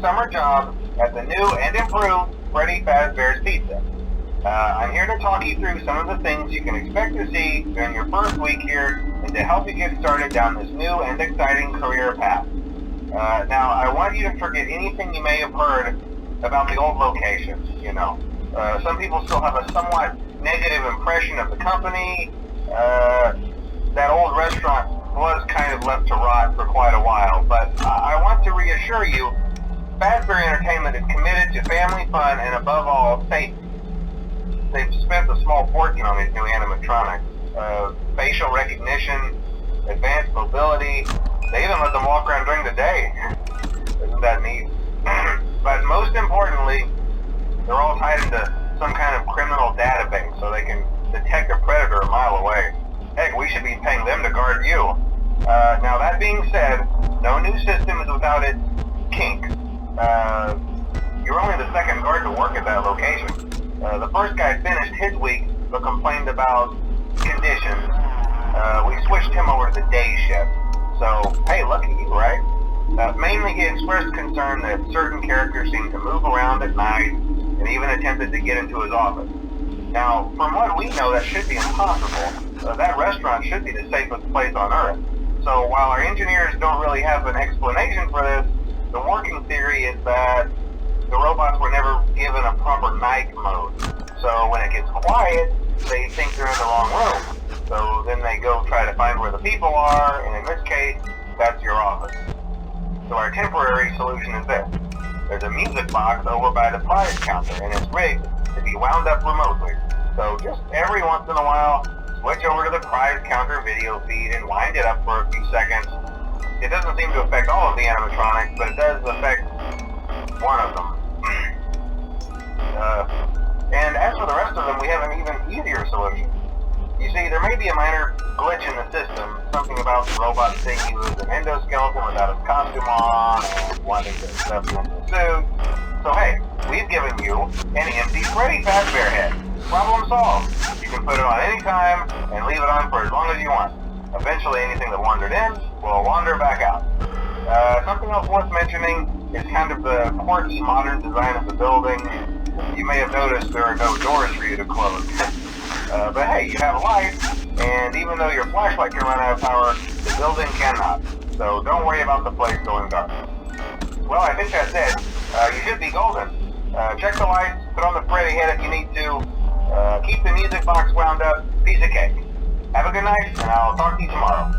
summer job at the new and improved Freddy Fazbear's Pizza. I'm here to talk you through some of the things you can expect to see during your first week here and to help you get started down this new and exciting career path. Now, I want you to forget anything you may have heard about the old location, you know. Some people still have a somewhat negative impression of the company. That old restaurant was kind of left to rot for quite a while, but I want to reassure you, Fazbear Entertainment is committed to family fun and above all, safety. They've spent a small fortune on these new animatronics. Facial recognition, advanced mobility, they even let them walk around during the day. Isn't that neat? But most importantly, they're all tied into some kind of criminal database so they can detect a predator a mile away. Heck, we should be paying them to guard you. Now that being said, no new system is without its kinks. You're only the second guard to work at that location. The first guy finished his week but complained about conditions. We switched him over to the day shift. So, hey, lucky you, right? Mainly he expressed concern that certain characters seemed to move around at night and even attempted to get into his office. Now, from what we know, that should be impossible. That restaurant should be the safest place on Earth. So while our engineers don't really have an explanation for this, the working theory is that the robots were never given a proper night mode. So when it gets quiet, they think they're in the wrong room. So then they go try to find where the people are, and in this case, that's your office. So our temporary solution is this. There's a music box over by the prize counter, and it's rigged to be wound up remotely. So just every once in a while, switch over to the prize counter video feed and wind it up for a few seconds. It doesn't seem to affect all of the animatronics, but it does affect one of them. And as for the rest of them, we have an even easier solution. You see, there may be a minor glitch in the system, something about the robot seeing you as an endoskeleton without his costume on, and wanting to stuff you into a suit. So hey, we've given you an empty Freddy Fazbear head. Problem solved. You can put it on any time and leave it on for as long as you want. Eventually anything that wandered in will wander back out. Something else worth mentioning is kind of the quirky modern design of the building. You may have noticed there are no doors for you to close. But hey, you have lights, and even though your flashlight can run out of power, the building cannot. So don't worry about the place going dark. Well, I think that's it. You should be golden. Check the lights, put on the Freddy head if you need to. Keep the music box wound up, piece of cake. Have a good night, and I'll talk to you tomorrow.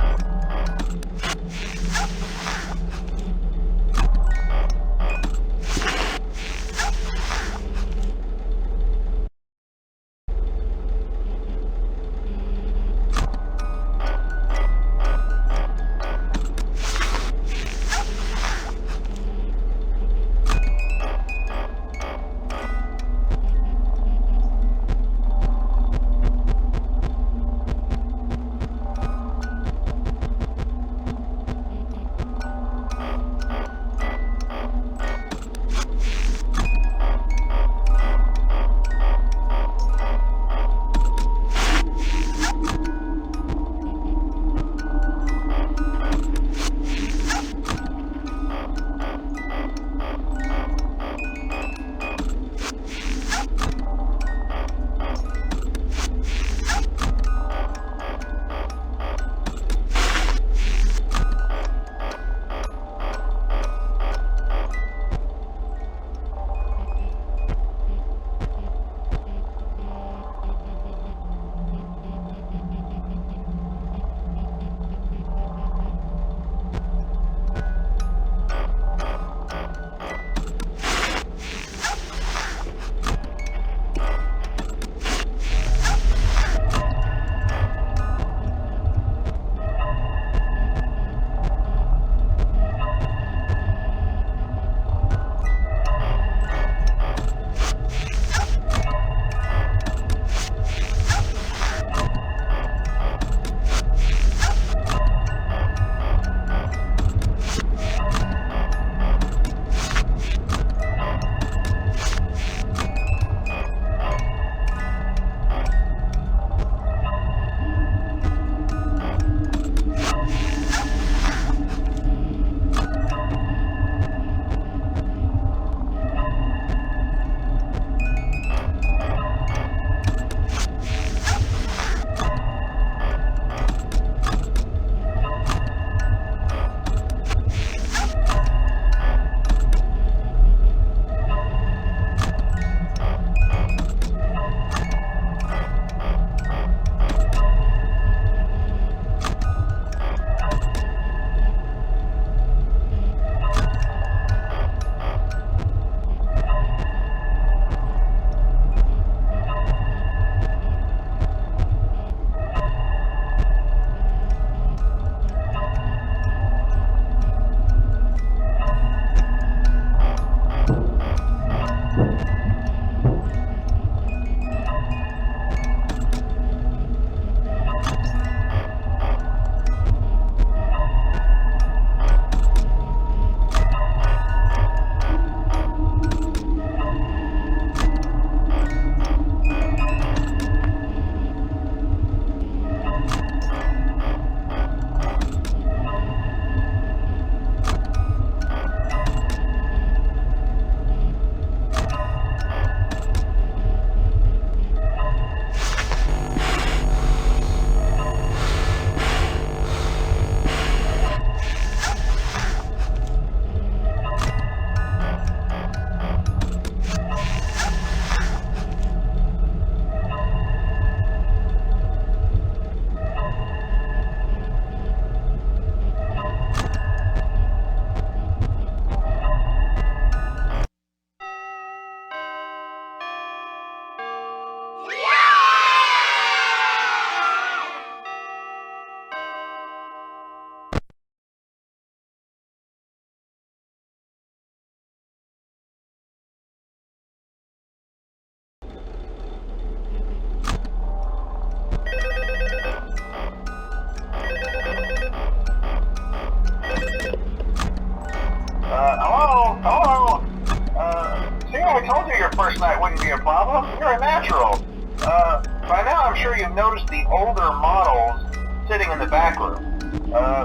first night wouldn't be a problem. You're a natural. By now I'm sure you've noticed the older models sitting in the back room.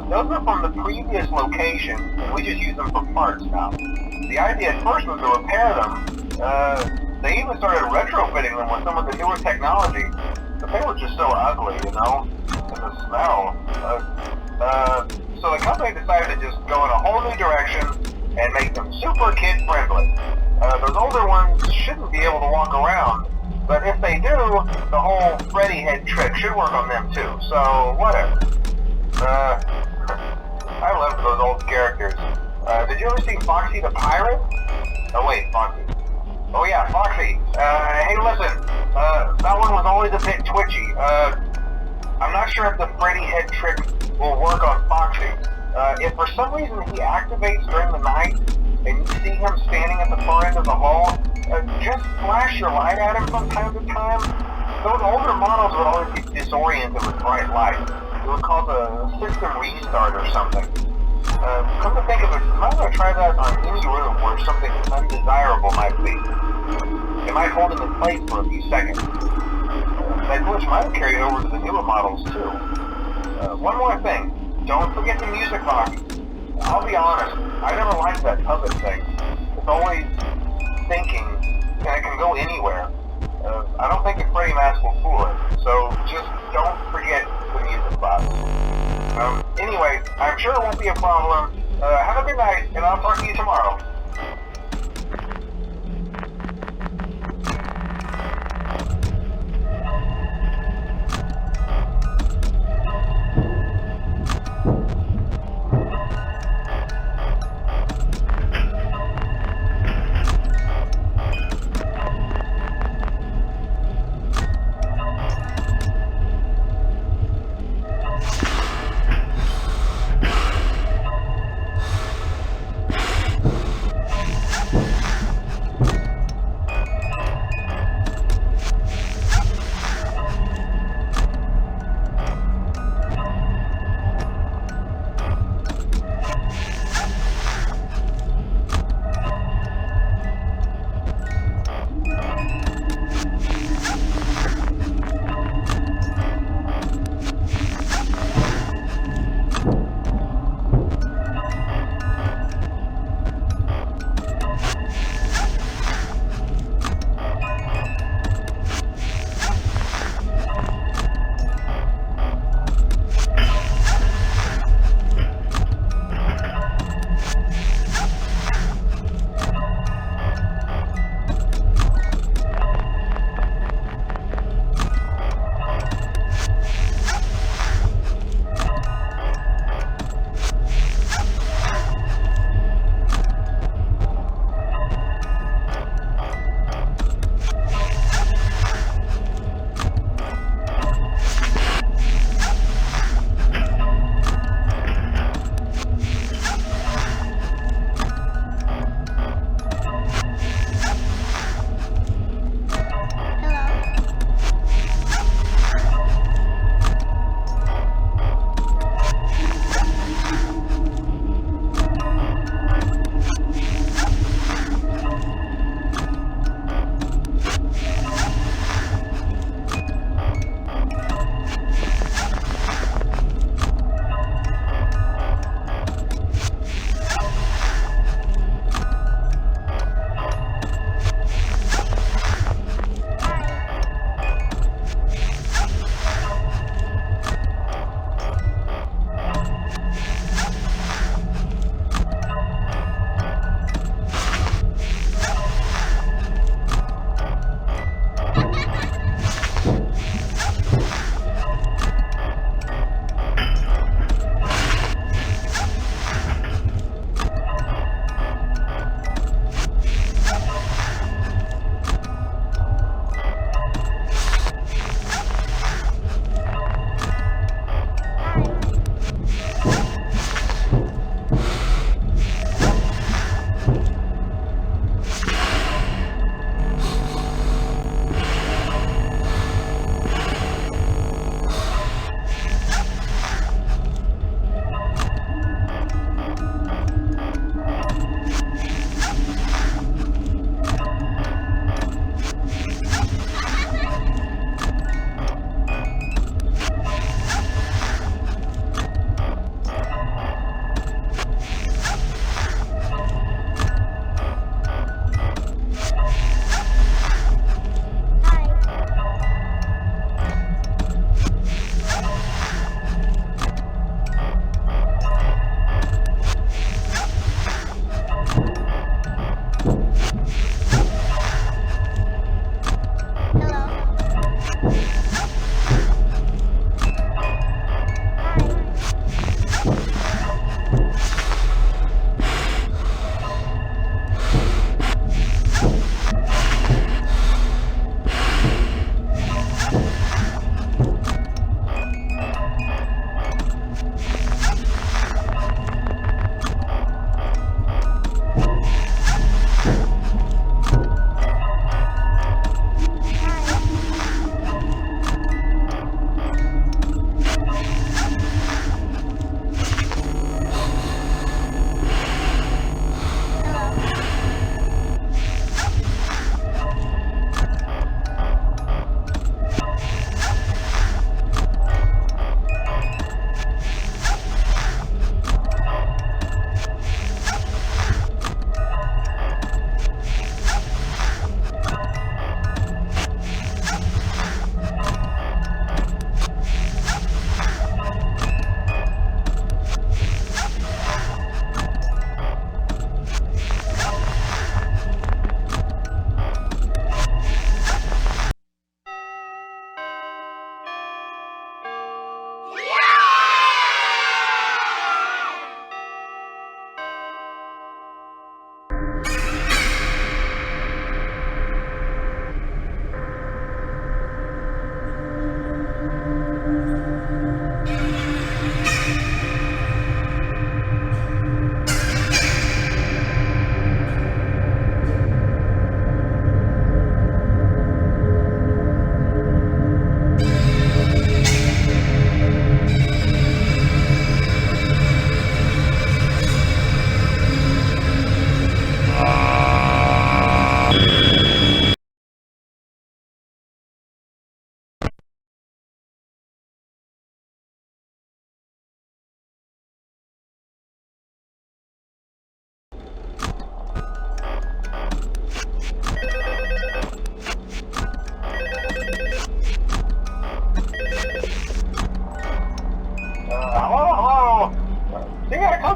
Those are from the previous location, and we just use them for parts now. The idea at first was to repair them. They even started retrofitting them with some of the newer technology, but they were just so ugly, you know, and the smell. So the company decided to just go in a whole new direction and make them super kid-friendly. Those older ones shouldn't be able to walk around, but if they do, the whole Freddy head trick should work on them too, so whatever. I loved those old characters. Did you ever see Foxy the Pirate? Oh wait, Foxy. Oh yeah, Foxy. Hey listen, that one was always a bit twitchy. I'm not sure if the Freddy head trick will work on Foxy. If for some reason he activates during the night, and you see him standing at the far end of the hall, just flash your light at him from time to time. Those older models would always get disoriented with bright light. It would cause a system restart or something. Come to think of it, I'm going to try that on any room where something undesirable might be. It might hold him in place for a few seconds. That glitch might have carried over to the newer models too. One more thing, don't forget the music box. I'll be honest, I never liked that puppet thing. It's always thinking, and it can go anywhere. I don't think the Freddy mask will fool it, so just don't forget the music box. Anyway, I'm sure it won't be a problem. Have a good night, and I'll talk to you tomorrow.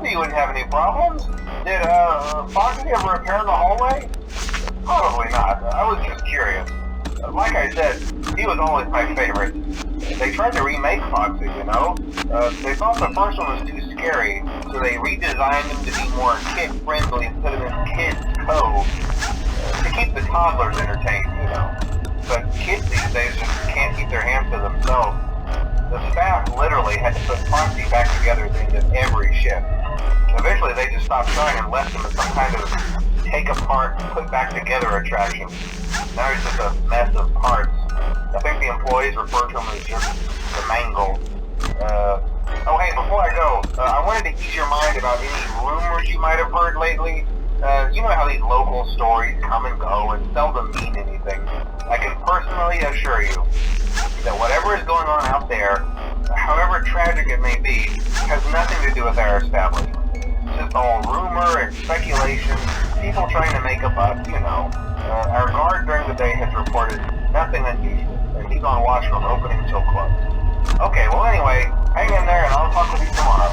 You wouldn't have any problems. Did Foxy ever repair the hallway? Probably not. I was just curious. Like I said, he was always my favorite. They tried to remake Foxy, you know? They thought the first one was too scary, so they redesigned him to be more kid-friendly and put him in Kids Cove to keep the toddlers entertained, you know? But kids these days just can't keep their hands to themselves. The staff literally had to put Foxy back together at the end of every shift. Eventually they just stopped trying and left him as some kind of take apart, put back together attraction. Now he's just a mess of parts. I think the employees refer to him as just the mangle. Oh hey, before I go, I wanted to ease your mind about any rumors you might have heard lately. You know how these local stories come and go and seldom mean anything. I can personally assure you that whatever is going on out there, however tragic it may be, has nothing to do with our establishment. It's just all rumor and speculation, people trying to make a buck, you know. Our guard during the day has reported nothing unusual, and he's on watch from opening till close. Okay, well anyway, hang in there and I'll talk with you tomorrow.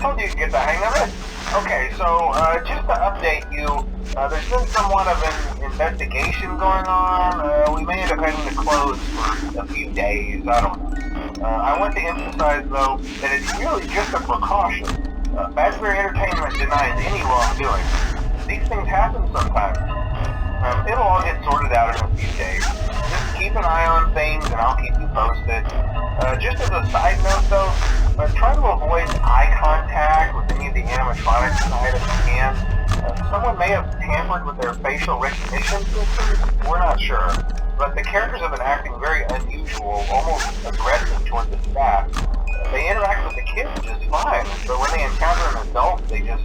told you could get the hang of it. Okay, so just to update you, there's been somewhat of an investigation going on. We may end up having to close for a few days, I don't know. I want to emphasize, though, that it's really just a precaution. Fazbear Entertainment denies any wrongdoing. These things happen sometimes. It'll all get sorted out in a few days. Just keep an eye on things and I'll keep you posted. Just as a side note though, try to avoid eye contact with any of the animatronics tonight if you can. Someone may have tampered with their facial recognition systems, we're not sure. But the characters have been acting very unusual, almost aggressive toward the staff. They interact with the kids just fine, but when they encounter an adult, they just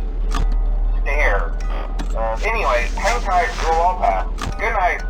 stare. Anyway, hang tight, we'll all pass. Good night.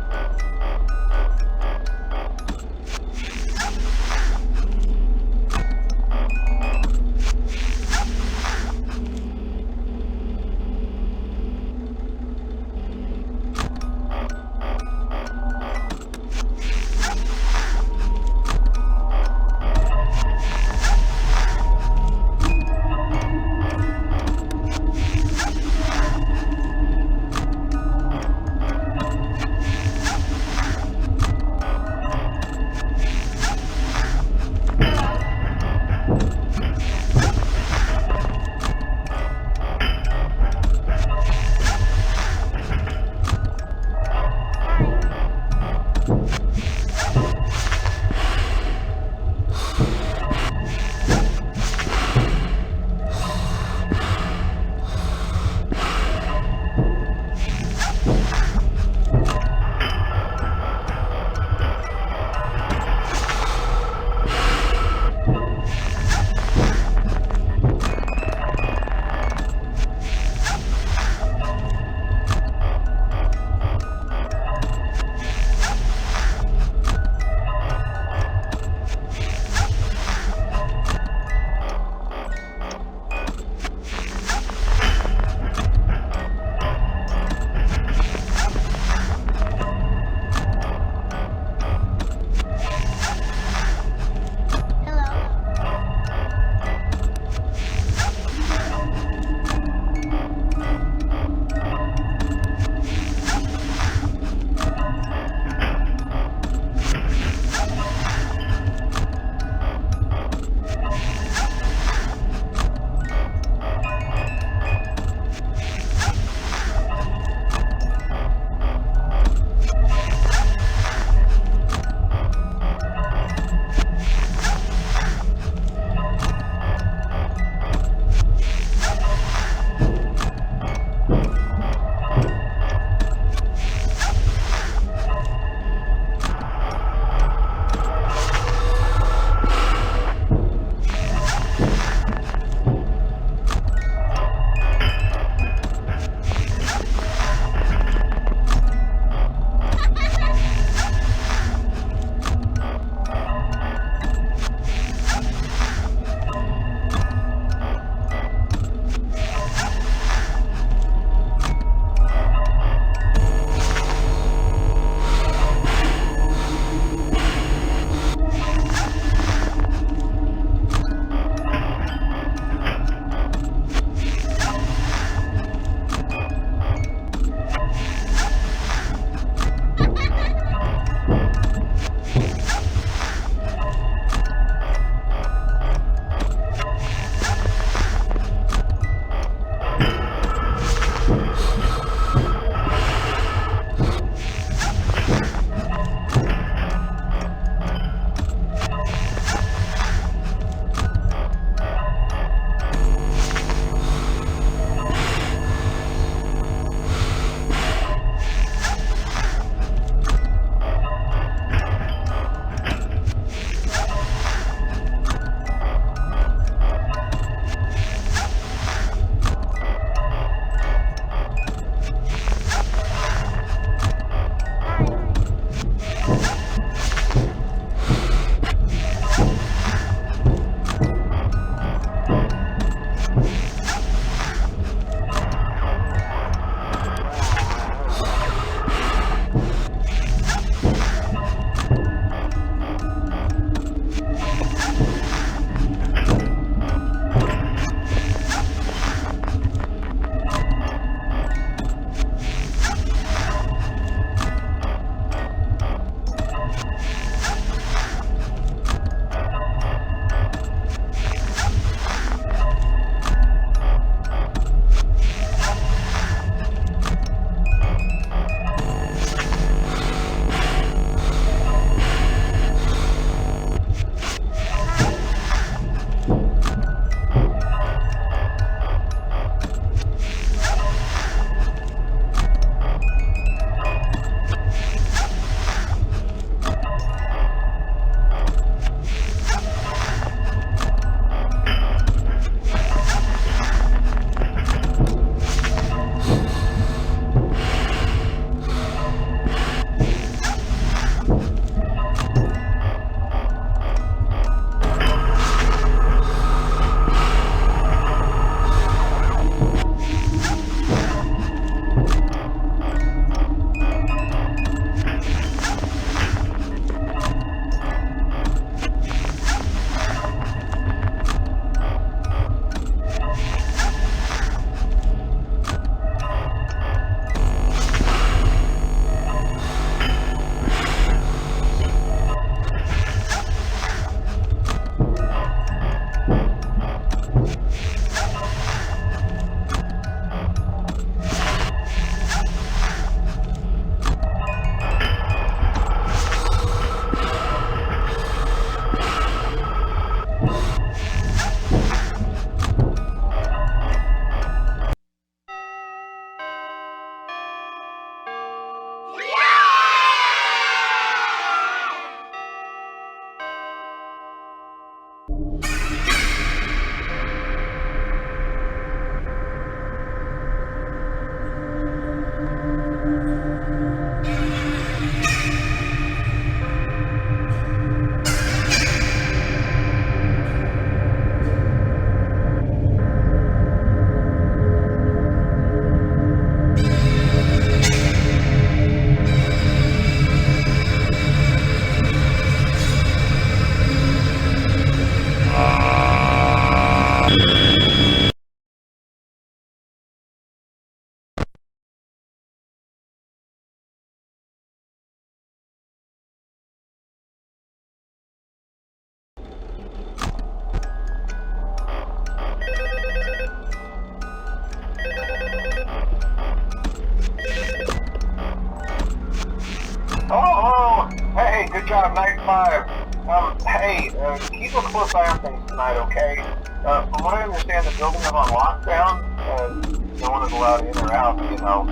job, night 5. Hey, keep a close eye on things tonight, okay? From what I understand, the building is on lockdown. No one is allowed in or out, you know,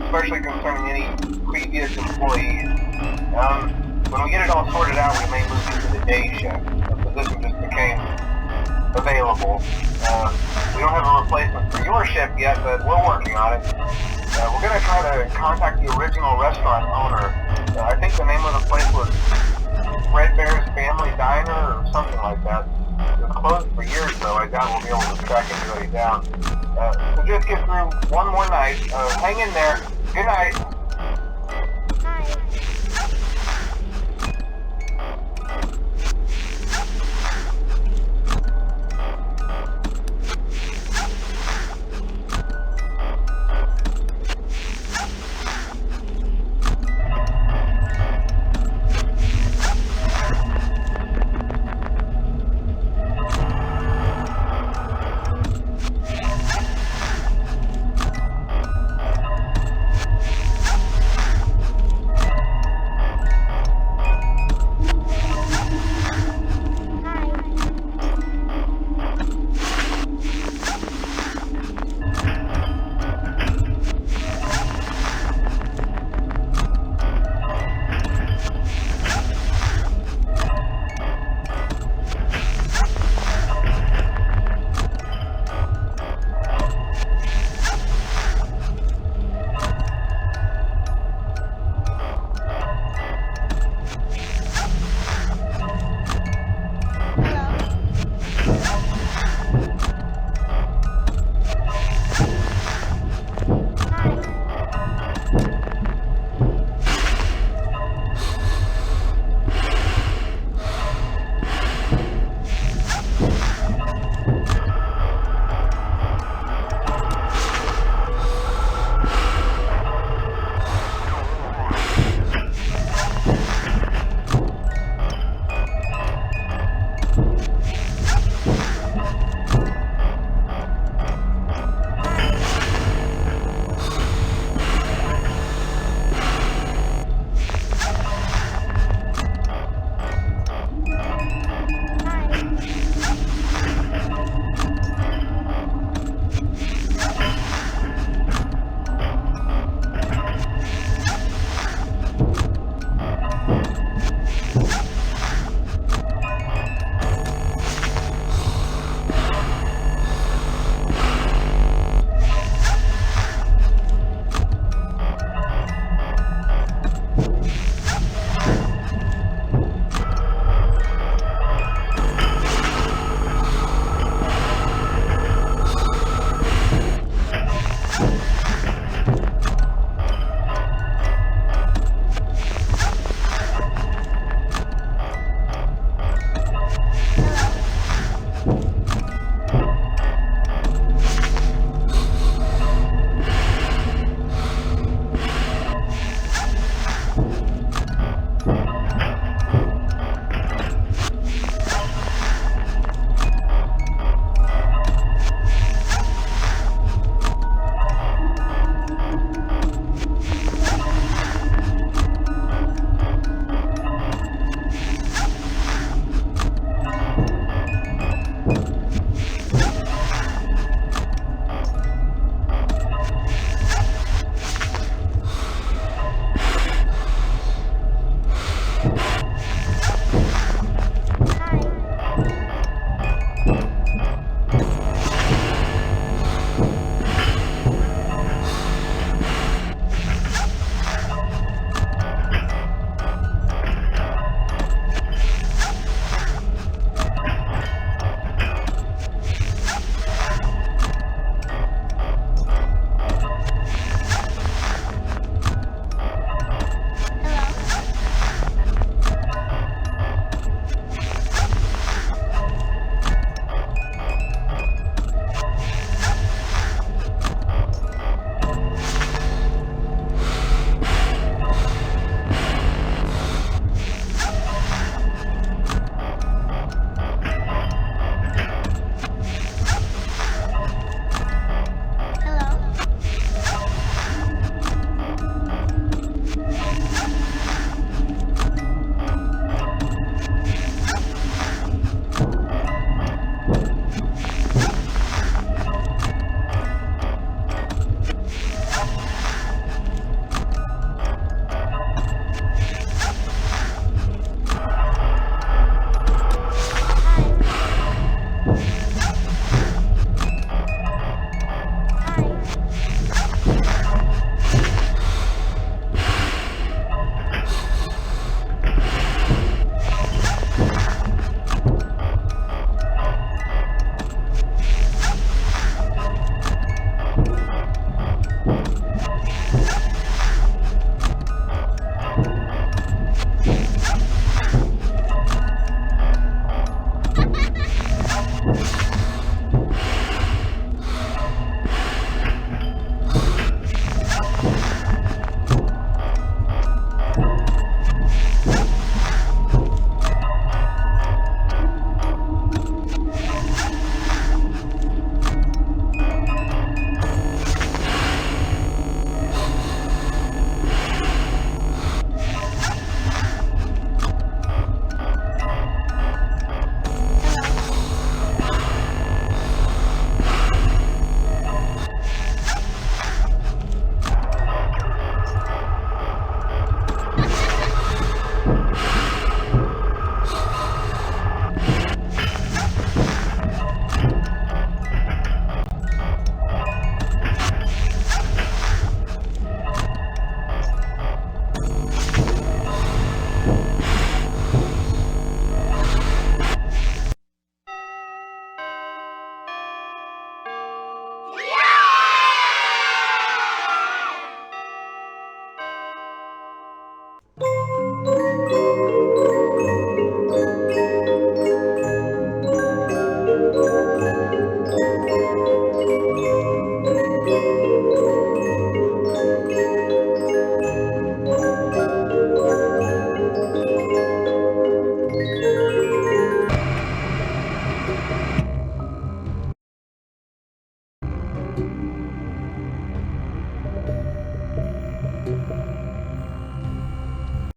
especially concerning any previous employees. When we get it all sorted out, we may move you to the day shift. The position just became available. We don't have a replacement for your shift yet, but we're working on it. We're going to try to contact the original restaurant owner. I think the name of the place was Freddy's Family Diner or something like that. It was closed for years, though. I doubt we'll be able to track anybody down. So just get through one more night. Hang in there. Good night.